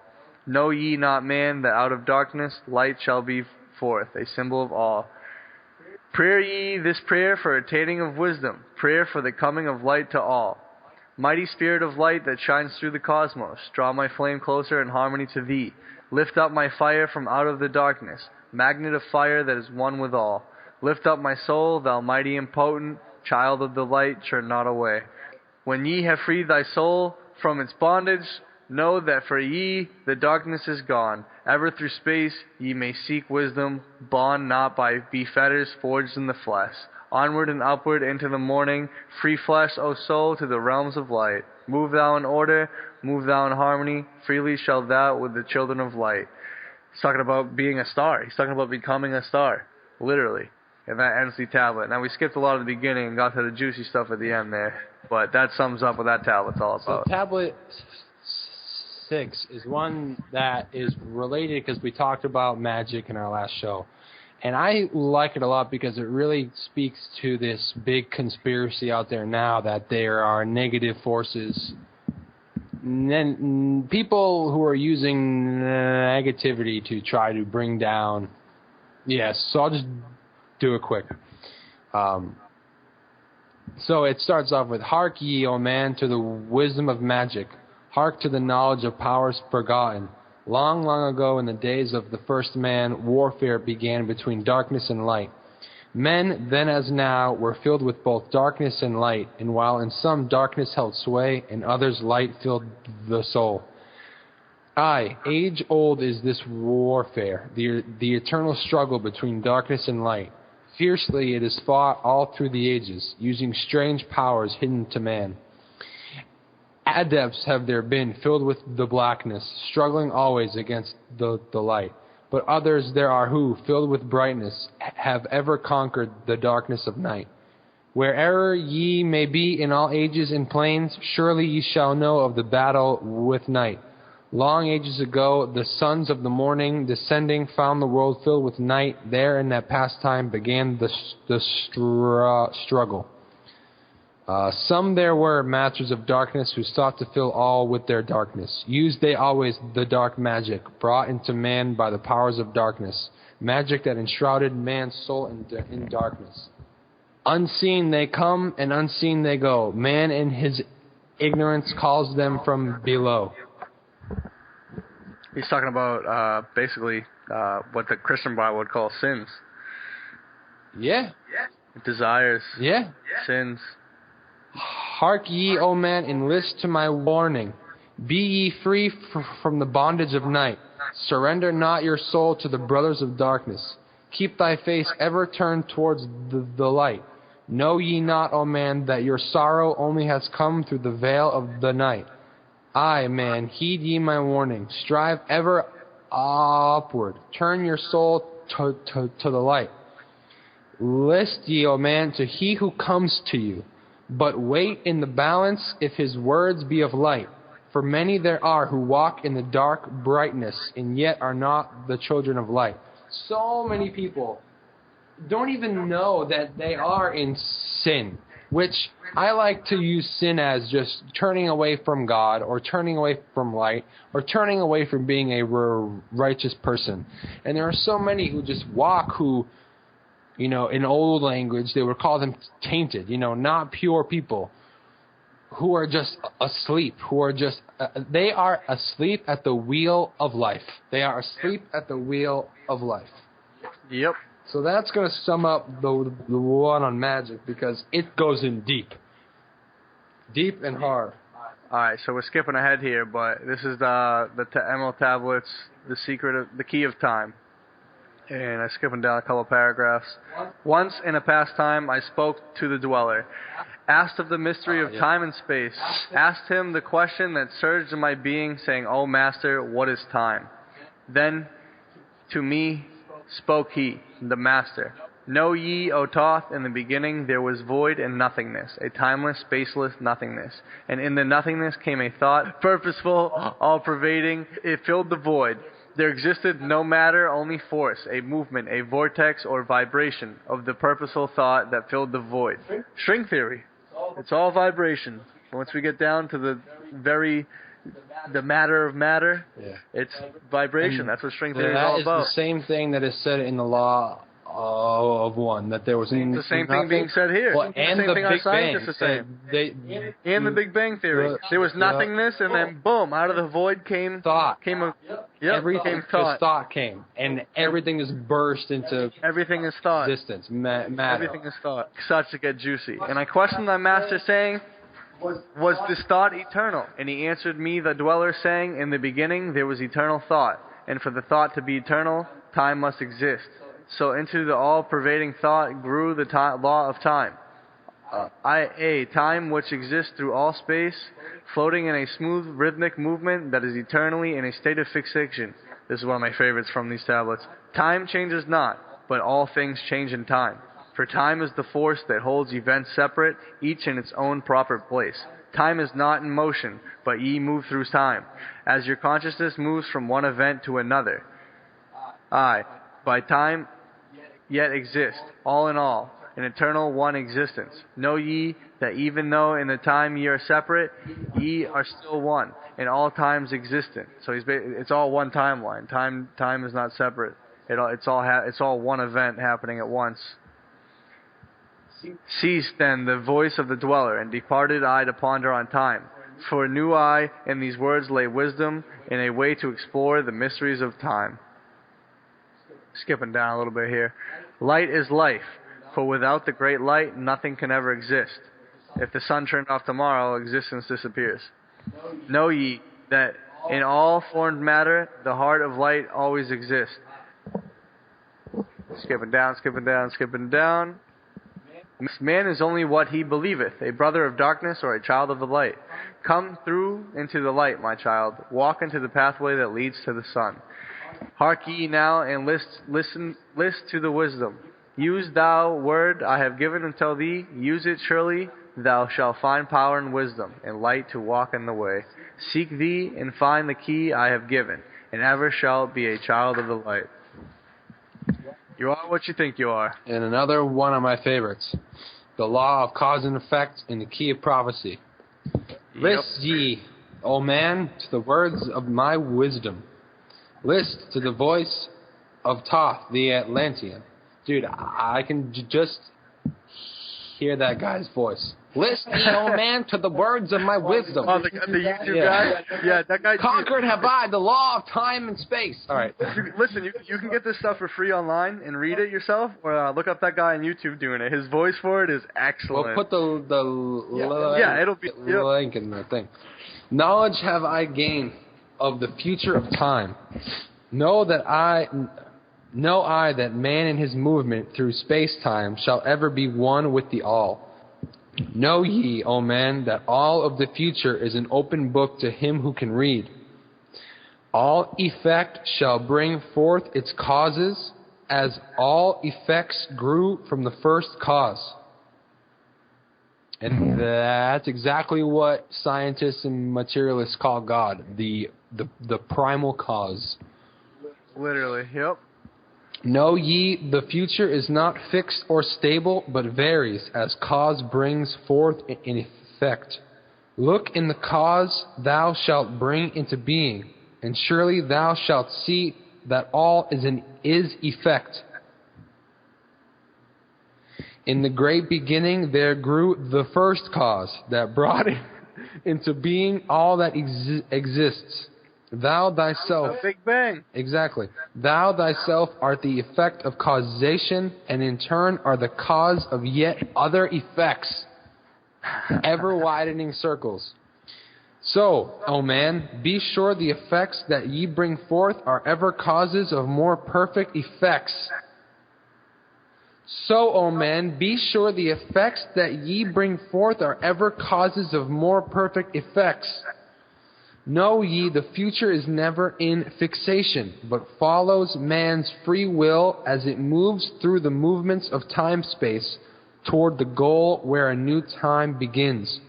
Know ye not, man, that out of darkness light shall be forth, a symbol of all. Prayer ye this prayer for attaining of wisdom, prayer for the coming of light to all. Mighty spirit of light that shines through the cosmos, draw my flame closer in harmony to thee. Lift up my fire from out of the darkness, magnet of fire that is one with all. Lift up my soul, thou mighty and potent, child of the light, turn not away. When ye have freed thy soul from its bondage, know that for ye the darkness is gone. Ever through space ye may seek wisdom, bond not by fetters forged in the flesh. Onward and upward into the morning, free flesh, O soul, to the realms of light. Move thou in order, move thou in harmony, freely shalt thou with the children of light. He's talking about being a star. He's talking about becoming a star, literally, in that NC tablet. Now, we skipped a lot of the beginning and got to the juicy stuff at the end there, but that sums up what that tablet's all about. So tablet 6 is one that is related because we talked about magic in our last show. And I like it a lot because it really speaks to this big conspiracy out there now that there are negative forces, people who are using negativity to try to bring down. Yes, so I'll just do it quick. So it starts off with, hark ye, O man, to the wisdom of magic. Hark to the knowledge of powers forgotten. Long, long ago, in the days of the first man, warfare began between darkness and light. Men, then as now, were filled with both darkness and light, and while in some darkness held sway, in others light filled the soul. Aye, age-old is this warfare, the eternal struggle between darkness and light. Fiercely it is fought all through the ages, using strange powers hidden to man. Adepts have there been, filled with the blackness, struggling always against the light. But others there are who, filled with brightness, have ever conquered the darkness of night. Where'er ye may be in all ages and planes, surely ye shall know of the battle with night. Long ages ago, the sons of the morning, descending, found the world filled with night. There in that pastime began the struggle. Some there were masters of darkness who sought to fill all with their darkness. Used they always the dark magic, brought into man by the powers of darkness, magic that enshrouded man's soul in darkness. Unseen they come and unseen they go. Man in his ignorance calls them from below. He's talking about basically what the Christian Bible would call sins. Yeah. Desires. Yeah. Sins. Hark ye, O man, and list to my warning. Be ye free from the bondage of night. Surrender not your soul to the brothers of darkness. Keep thy face ever turned towards the light. Know ye not, O man, that your sorrow only has come through the veil of the night. Aye, man, heed ye my warning. Strive ever upward. Turn your soul to the light. List ye, O man, to he who comes to you. But wait in the balance if his words be of light. For many there are who walk in the dark brightness, and yet are not the children of light. So many people don't even know that they are in sin, which I like to use sin as just turning away from God, or turning away from light, or turning away from being a righteous person. And there are so many who just walk who, you know, in old language, they would call them tainted, you know, not pure people, who are just asleep, who are just, they are asleep at the wheel of life. They are asleep at the wheel of life. Yep. So that's going to sum up the one on magic, because it goes in deep. Deep and hard. Alright, so we're skipping ahead here, but this is the Emerald Tablets, the Key of Time. And I'm skipping down a couple paragraphs. Once in a past time I spoke to the dweller, asked of the mystery of time and space, asked him the question that surged in my being, saying, O Master, what is time? Then to me spoke he, the Master, Know ye, O Thoth, in the beginning there was void and nothingness, a timeless, spaceless nothingness. And in the nothingness came a thought, purposeful, all-pervading. It filled the void. There existed no matter, only force, a movement, a vortex or vibration of the purposeful thought that filled the void. String theory. It's all vibration. Once we get down to the matter of matter, it's vibration. That's what string theory is all about. That is the same thing that is said in the law of one, that there was it's the same thing being said here. Well, and the same the thing Big our scientists Bang. are saying. And the Big Bang Theory. There was nothingness, and then boom, out of the void came thought. Everything thought came, and everything is burst into everything is thought. Existence, matter. Everything is thought. Starts to get juicy. And I questioned my master, saying, was this thought eternal? And he answered me, the dweller, saying, in the beginning there was eternal thought, and for the thought to be eternal, time must exist. So into the all-pervading thought grew the law of time. Time which exists through all space, floating in a smooth, rhythmic movement that is eternally in a state of fixation. This is one of my favorites from these tablets. Time changes not, but all things change in time. For time is the force that holds events separate, each in its own proper place. Time is not in motion, but ye move through time, as your consciousness moves from one event to another. By time yet exist, all in all, an eternal one existence. Know ye that even though in the time ye are separate, ye are still one, in all times existent. So it's all one timeline. Time is not separate. It's all one event happening at once. Ceased then the voice of the dweller, and departed I to ponder on time. For knew I in these words lay wisdom, in a way to explore the mysteries of time. Skipping down a little bit here. Light is life, for without the great light, nothing can ever exist. If the sun turned off tomorrow, existence disappears. Know ye that in all formed matter, the heart of light always exists. Skipping down. Man is only what he believeth, a brother of darkness or a child of the light. Come through into the light, my child. Walk into the pathway that leads to the sun. Hark ye now, and list to the wisdom. Use thou word I have given until thee. Use it surely, thou shalt find power and wisdom, and light to walk in the way. Seek thee, and find the key I have given, and ever shalt be a child of the light. You are what you think you are. And another one of my favorites, the law of cause and effect in the key of prophecy. List ye, O man, to the words of my wisdom. List to the voice of Thoth the Atlantean. Dude, I can just hear that guy's voice. List ye, O man, to the words of my wisdom. Oh, the YouTube guy? Yeah, that guy. Conquered have I the law of time and space. All right. Listen, you can get this stuff for free online and read it yourself, or look up that guy on YouTube doing it. His voice for it is excellent. We'll put the it'll be link in the thing. Knowledge have I gained of the future of time. Know I that man in his movement through space-time shall ever be one with the all. Know ye, O man, that all of the future is an open book to him who can read. All effect shall bring forth its causes, as all effects grew from the first cause. And that's exactly what scientists and materialists call God, the primal cause. Literally, yep. Know ye, the future is not fixed or stable, but varies as cause brings forth in effect. Look in the cause thou shalt bring into being, and surely thou shalt see that all is effect. In the great beginning there grew the first cause that brought into being all that exists. Thou thyself... A Big Bang. Exactly. Thou thyself art the effect of causation, and in turn are the cause of yet other effects, ever widening circles. So, O man, be sure the effects that ye bring forth are ever causes of more perfect effects. So, O man, be sure the effects that ye bring forth are ever causes of more perfect effects. Know ye, the future is never in fixation, but follows man's free will as it moves through the movements of time-space toward the goal where a new time begins.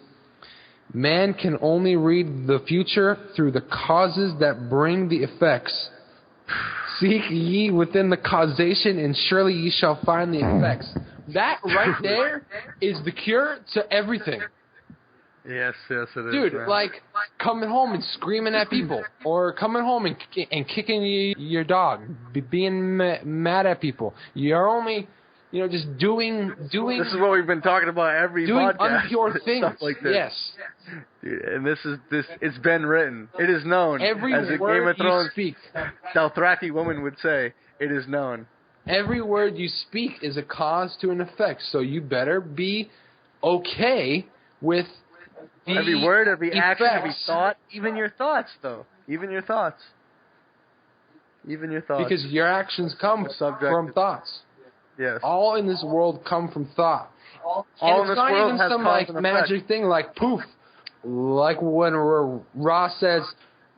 Man can only read the future through the causes that bring the effects. Seek ye within the causation, and surely ye shall find the effects. That right there is the cure to everything. Yes, it is. Dude, man. like coming home and screaming at people, or coming home and kicking your dog, being mad at people. You're only, just doing. This is what we've been talking about every doing podcast. Unpure things. Stuff like this. Yes. Dude, and this. It's been written. It is known. Every as a word Game of Thrones you speak. Dothraki woman would say, it is known. Every word you speak is a cause to an effect. So you better be okay with the every word, every effects. action, every thought, even your thoughts, though. Even your thoughts. Because your actions come from thoughts. Yes. All in this world come from thought. All and in this it's not world even has some cause and magic effect. thing like poof. Like when Ross says,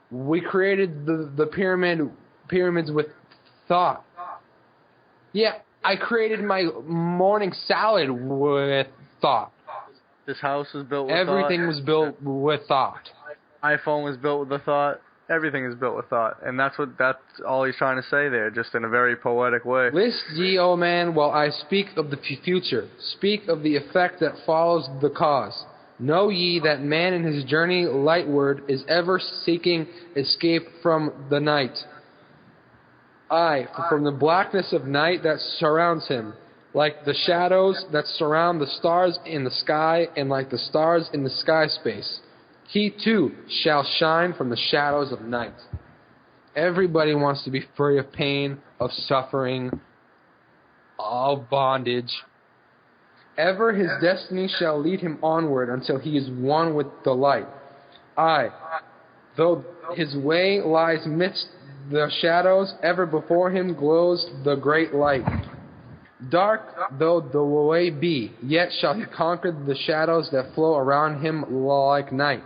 we created the pyramids with thought. Yeah, I created my morning salad with thought. This house was built with Everything thought. was built with thought. iPhone was built with a thought. Everything is built with thought. And that's all he's trying to say there, just in a very poetic way. List ye, O man, while I speak of the future. Speak of the effect that follows the cause. Know ye that man in his journey lightward is ever seeking escape from the night. Aye, from the blackness of night that surrounds him, like the shadows that surround the stars in the sky, and like the stars in the sky space. He too shall shine from the shadows of night. Everybody wants to be free of pain, of suffering, of bondage. Ever his destiny shall lead him onward until he is one with the light. Aye, though his way lies midst the shadows, ever before him glows the great light. Dark though the way be, yet shall he conquer the shadows that flow around him like night.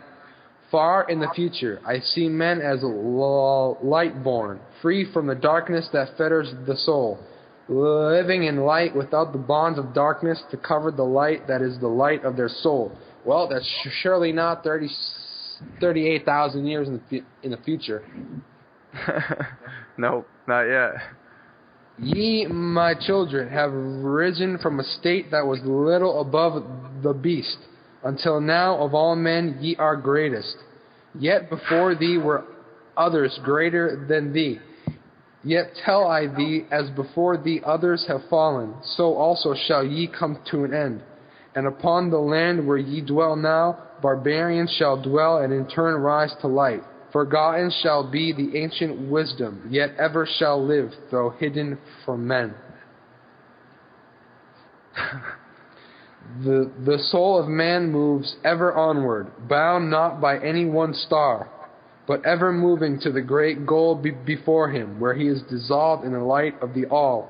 Far in the future, I see men as light-born, free from the darkness that fetters the soul, living in light without the bonds of darkness to cover the light that is the light of their soul. Well, that's surely not 38,000 years in the future. Nope, not yet. Ye, my children, have risen from a state that was little above the beast. Until now, of all men, ye are greatest. Yet before thee were others greater than thee. Yet tell I thee, as before thee others have fallen, so also shall ye come to an end. And upon the land where ye dwell now, barbarians shall dwell and in turn rise to light. Forgotten shall be the ancient wisdom, yet ever shall live, though hidden from men. The soul of man moves ever onward, bound not by any one star, but ever moving to the great goal before him, where he is dissolved in the light of the all.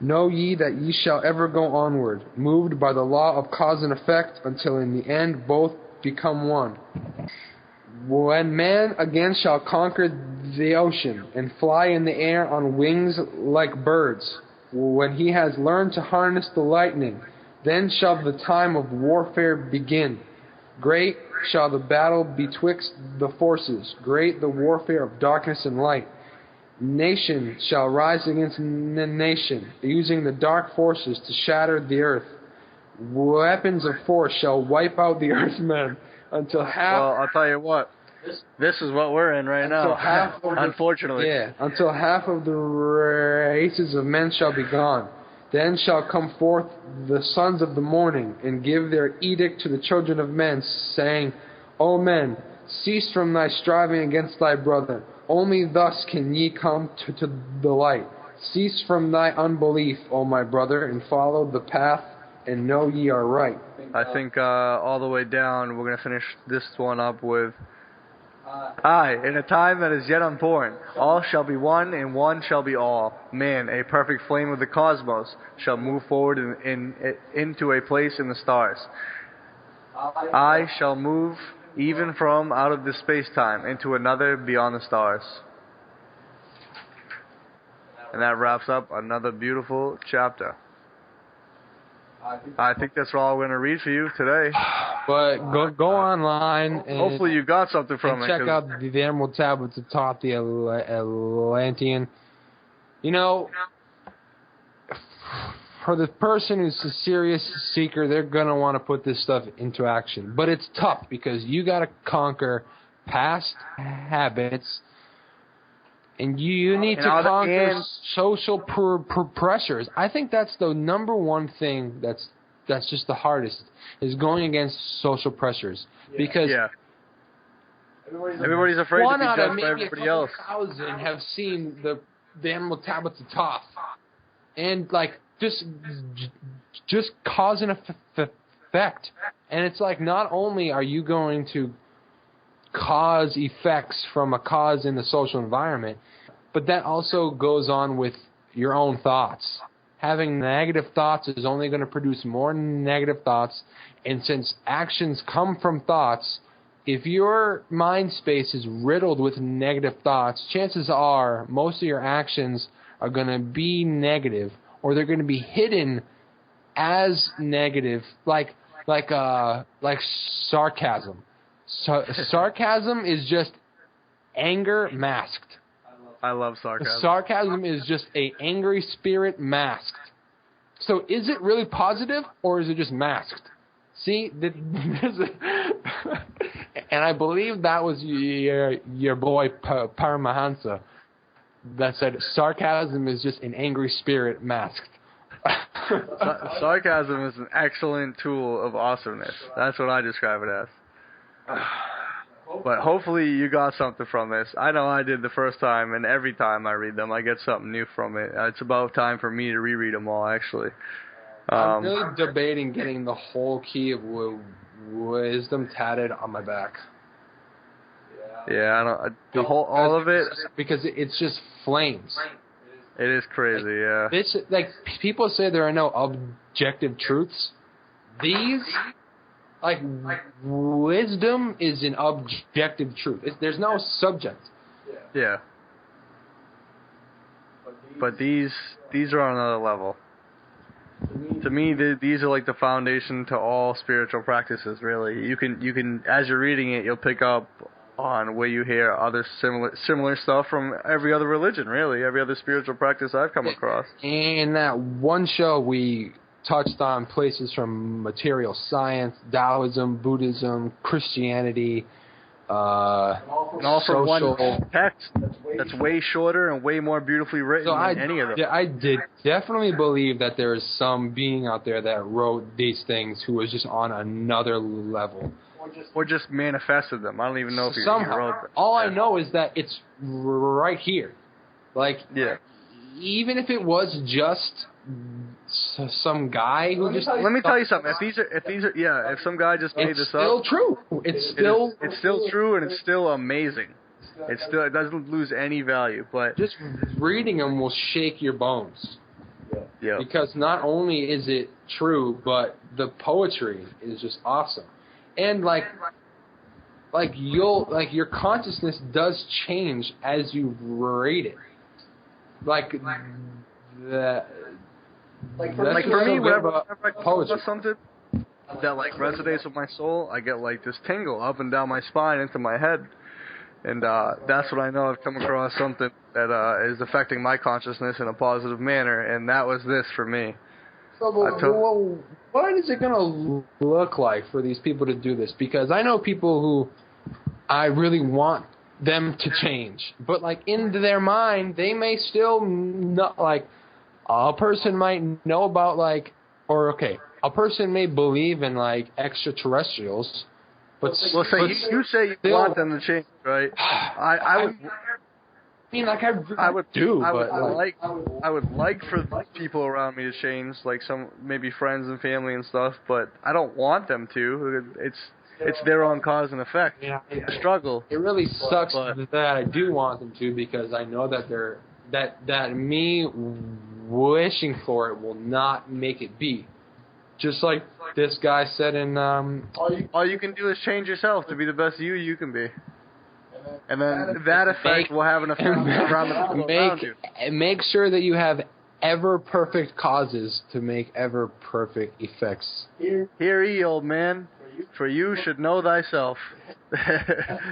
Know ye that ye shall ever go onward, moved by the law of cause and effect, until in the end both become one. When man again shall conquer the ocean, and fly in the air on wings like birds, when he has learned to harness the lightning, then shall the time of warfare begin. Great shall the battle betwixt the forces, great the warfare of darkness and light. Nation shall rise against nation, using the dark forces to shatter the earth. Weapons of force shall wipe out the earthmen until half... Well, I'll tell you what. This is what we're in right now, unfortunately. Yeah, until half of the races of men shall be gone. Then shall come forth the sons of the morning, and give their edict to the children of men, saying, O men, cease from thy striving against thy brother. Only thus can ye come to the light. Cease from thy unbelief, O my brother, and follow the path, and know ye are right. I think all the way down, we're going to finish this one up with, Aye, in a time that is yet unborn, all shall be one, and one shall be all. Man, a perfect flame of the cosmos, shall move forward into a place in the stars. I shall move even from out of this space-time into another beyond the stars. And that wraps up another beautiful chapter. I think that's all we're going to read for you today. But go online and hopefully you got something from it. Check out the Emerald Tablets of Thoth the Atlantean. You know, for the person who's a serious seeker, they're going to want to put this stuff into action. But it's tough because you got to conquer past habits, and you need to conquer social pressures. I think that's the number one thing that's just the hardest, is going against social pressures. Because everybody's afraid to be out judged of by maybe everybody else. 1,000 have seen the Emerald Tablets of Thoth, and like just cause and effect. And it's like, not only are you going to cause effects from a cause in the social environment, but that also goes on with your own thoughts. Having negative thoughts is only going to produce more negative thoughts, and since actions come from thoughts, if your mind space is riddled with negative thoughts, chances are most of your actions are going to be negative, or they're going to be hidden as negative, like sarcasm. Sarcasm is just anger masked. I love sarcasm. Sarcasm is just an angry spirit masked. So is it really positive, or is it just masked? See, and I believe that was your boy Paramahansa that said sarcasm is just an angry spirit masked. Sarcasm is an excellent tool of awesomeness. That's what I describe it as. But hopefully you got something from this. I know I did the first time, and every time I read them, I get something new from it. It's about time for me to reread them all, actually. I'm really debating getting the whole Key of Wisdom tatted on my back. Yeah, I don't. All of it, because it's just flames. It is crazy, yeah. It's like, people say there are no objective truths. These, like wisdom is an objective truth. There's no subject. Yeah. But these are on another level. To me, these are like the foundation to all spiritual practices. Really, you can as you're reading it, you'll pick up on where you hear other similar stuff from every other religion. Really, every other spiritual practice I've come across. In that one show, we touched on places from material science, Taoism, Buddhism, Christianity, and all from one text that's way shorter and way more beautifully written than any of them. I did definitely believe that there is some being out there that wrote these things who was just on another level. Or just manifested them. I don't even know if he wrote them. All I know is that it's right here. Like, even if it was just some guy who just... Let me tell you something. If some guy just made this up... It's still true. It's still true, and it's still amazing. It doesn't lose any value, but... Just reading them will shake your bones. Yeah. Because not only is it true, but the poetry is just awesome. And your consciousness does change as you read it. Like for me, whenever I come across something that like resonates with my soul, I get like this tingle up and down my spine into my head, and that's when I know I've come across something that is affecting my consciousness in a positive manner, and that was this for me. So, what is it going to look like for these people to do this? Because I know people who I really want them to change, but like in their mind, they may still not, like, a person might know about a person may believe in like extraterrestrials, but you say you want them to change, right? I would like for people around me to change, like some maybe friends and family and stuff, but I don't want them to. It's their own cause and effect. Yeah, struggle. It really sucks that I do want them to, because I know that that me wishing for it will not make it be. Just like this guy said in All you can do is change yourself to be the best you can be. And then that effect will have an effect around the people around you. Make sure that you have ever perfect causes to make ever perfect effects. Hear ye, old man, for you should know thyself.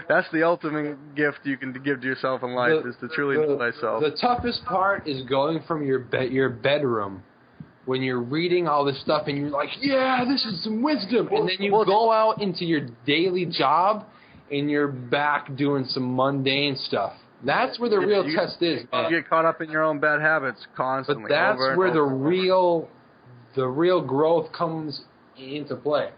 That's the ultimate gift you can give to yourself in life, is to truly know thyself. The toughest part is going from your bedroom when you're reading all this stuff and you're like, yeah, this is some wisdom. And then you go out into your daily job and you're back doing some mundane stuff. That's where the real test is, man. You get caught up in your own bad habits constantly. But that's where the real growth comes into play.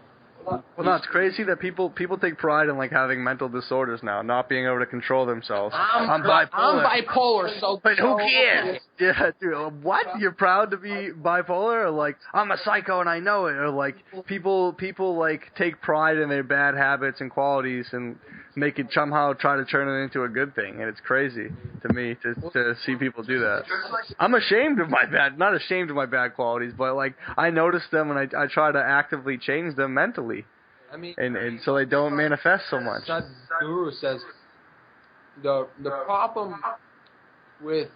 Well, no, it's crazy that people take pride in like having mental disorders now, not being able to control themselves. I'm bipolar. I'm bipolar, so but who cares? Yeah, dude. What? You're proud to be bipolar? Or like, I'm a psycho and I know it? Or like, people like take pride in their bad habits and qualities and make it somehow try to turn it into a good thing, and it's crazy to me to see people do that. I'm ashamed of not ashamed of my bad qualities, but like I notice them and I try to actively change them mentally. I mean, and so they don't manifest so much. Guru says the problem with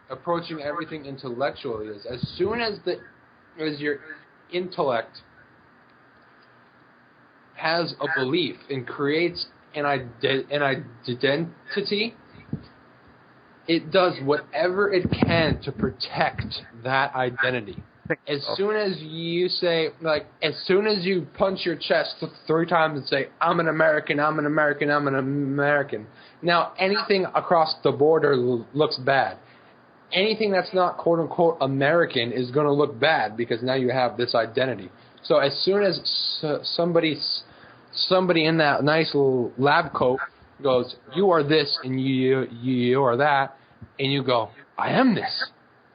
approaching everything intellectually is as soon as your intellect has a belief and creates an identity, it does whatever it can to protect that identity. As soon as you say, like, as soon as you punch your chest 3 times and say, I'm an American, I'm an American, I'm an American, now anything across the border looks bad. Anything that's not quote-unquote American is going to look bad because now you have this identity. So as soon as somebody in that nice little lab coat goes, you are this and you are that, and you go, I am this.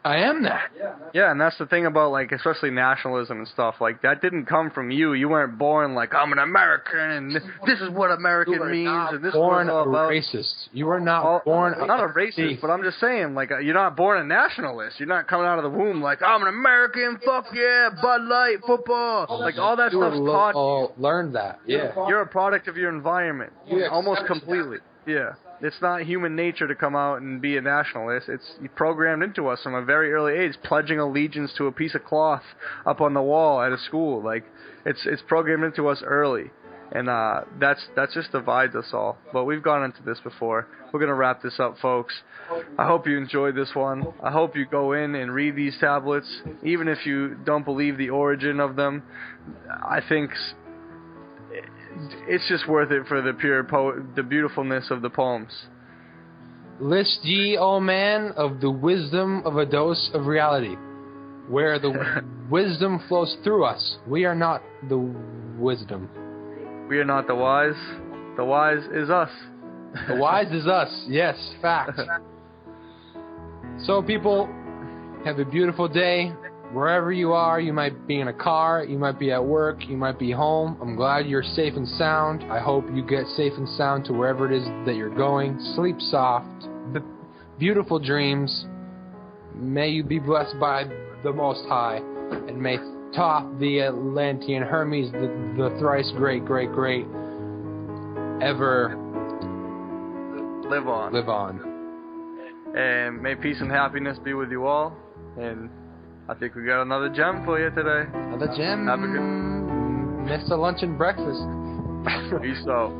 I am that. Yeah, and that's the thing about, like, especially nationalism and stuff. Like, that didn't come from you. You weren't born like, I'm an American, and this is what American means, and this is what it's all about. Racist. You were not born not a racist, but I'm just saying, like, you're not born a nationalist. You're not coming out of the womb like, I'm an American, fuck yeah, Bud Light, football. Like, all that stuff's taught. Learned that, yeah. You're a product of your environment, almost completely. Yeah. It's not human nature to come out and be a nationalist. It's programmed into us from a very early age, pledging allegiance to a piece of cloth up on the wall at a school. Like, it's programmed into us early, and that just divides us all. But we've gone into this before. We're gonna wrap this up, folks. I hope you enjoyed this one. I hope you go in and read these tablets, even if you don't believe the origin of them. I think it's just worth it for the the beautifulness of the poems. List ye, O man, of the wisdom of a dose of reality, where the wisdom flows through us. We are not the wisdom. We are not the wise. The wise is us. The wise is us. Yes, fact. So, people, have a beautiful day. Wherever you are, you might be in a car, you might be at work, you might be home. I'm glad you're safe and sound. I hope you get safe and sound to wherever it is that you're going. Sleep soft. Beautiful dreams. May you be blessed by the Most High. And may Thoth the Atlantean, Hermes, the thrice great, ever live on. And may peace and happiness be with you all. And I think we got another gem for you today. Another gem. Have a good Mr. Lunch and Breakfast. Peace out.